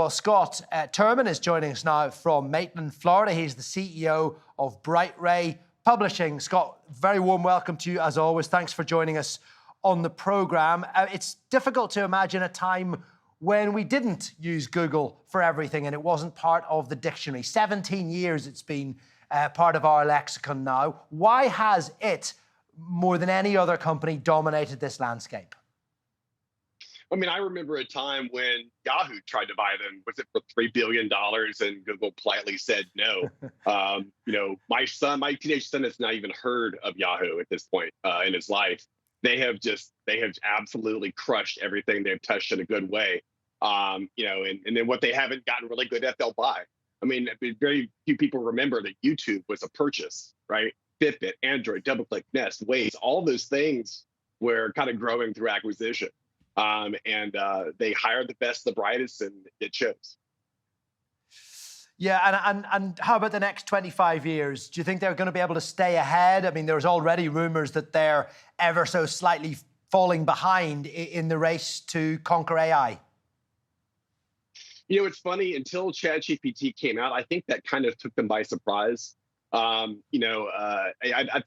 Well, Scott Turman is joining us now from Maitland, Florida. He's the CEO of BrightRay Publishing. Scott, very warm welcome to you as always. Thanks for joining us on the program. It's difficult to imagine a time when we didn't use Google for everything and it wasn't part of the dictionary. 17 years it's been part of our lexicon now. Why has it, more than any other company, dominated this landscape? I mean, I remember a time when Yahoo tried to buy them. Was it for $3 billion? And Google politely said no. My teenage son has not even heard of Yahoo at this point in his life. They have absolutely crushed everything they've touched in a good way. And then what they haven't gotten really good at, they'll buy. I mean, very few people remember that YouTube was a purchase, right? Fitbit, Android, DoubleClick, Nest, Waze, all those things were kind of growing through acquisition. They hired the best, the brightest, and it shows. Yeah, and how about the next 25 years? Do you think they're going to be able to stay ahead? I mean, there's already rumors that they're ever so slightly falling behind in the race to conquer AI. You know, it's funny, until ChatGPT came out, I think that kind of took them by surprise. I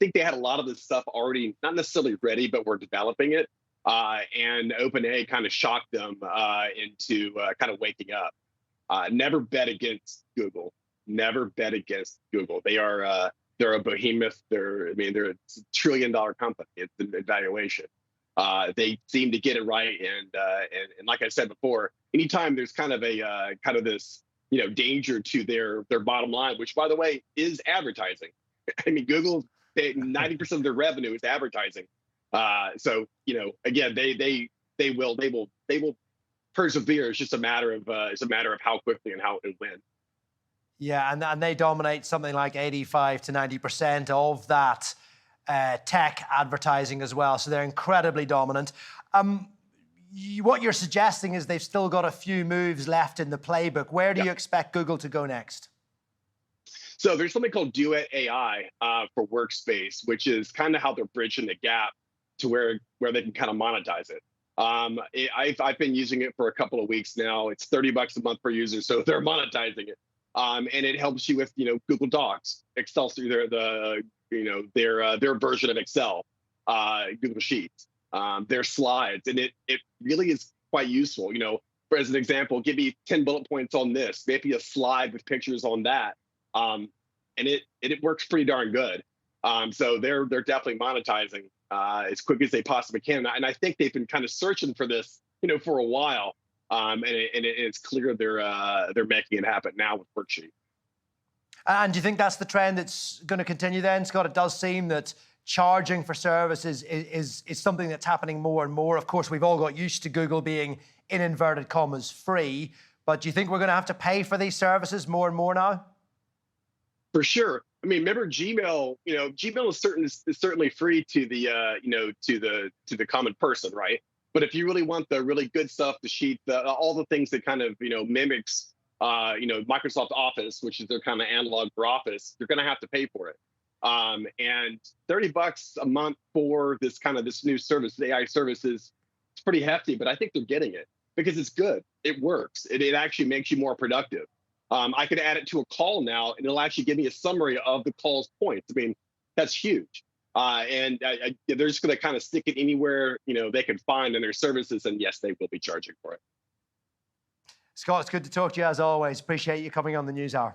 think they had a lot of this stuff already, not necessarily ready, but were developing it. And OpenAI kind of shocked them into kind of waking up. Never bet against Google. Never bet against Google. They're a behemoth. They're a trillion-dollar company. It's an evaluation. They seem to get it right, and like I said before, anytime there's kind of this danger to their bottom line, which by the way is advertising. I mean, Google, 90% of their revenue is advertising. So again, they will persevere. It's just a matter of how quickly and how and when. Yeah, and they dominate something like 85 to 90% of that tech advertising as well. So they're incredibly dominant. What you're suggesting is they've still got a few moves left in the playbook. Where do you expect Google to go next? So there's something called Duet AI for Workspace, which is kind of how they're bridging the gap to where they can kind of monetize it. I've been using it for a couple of weeks now. It's $30 a month per user, so they're monetizing it. And it helps you with Google Docs, Excel through their version of Excel, Google Sheets, their slides, and it really is quite useful. For as an example, give me 10 bullet points on this, maybe a slide with pictures on that, and it works pretty darn good. So they're definitely monetizing as quick as they possibly can, and I think they've been kind of searching for this, for a while. And it's clear they're making it happen now with Worksheet. And do you think that's the trend that's going to continue then, Scott? It does seem that charging for services is something that's happening more and more. Of course, we've all got used to Google being, in inverted commas, free. But do you think we're going to have to pay for these services more and more now? For sure. I mean, remember Gmail? Gmail is certainly free to the to the common person, right? But if you really want the really good stuff, the sheet, all the things that kind of mimics Microsoft Office, which is their kind of analog for Office, you're going to have to pay for it. And $30 a month for this new service, the AI services, it's pretty hefty. But I think they're getting it because it's good. It works. It actually makes you more productive. I could add it to a call now, and it'll actually give me a summary of the call's points. I mean, that's huge. And they're just going to kind of stick it anywhere they can find in their services, and yes, they will be charging for it. Scott, it's good to talk to you as always. Appreciate you coming on the NewsHour.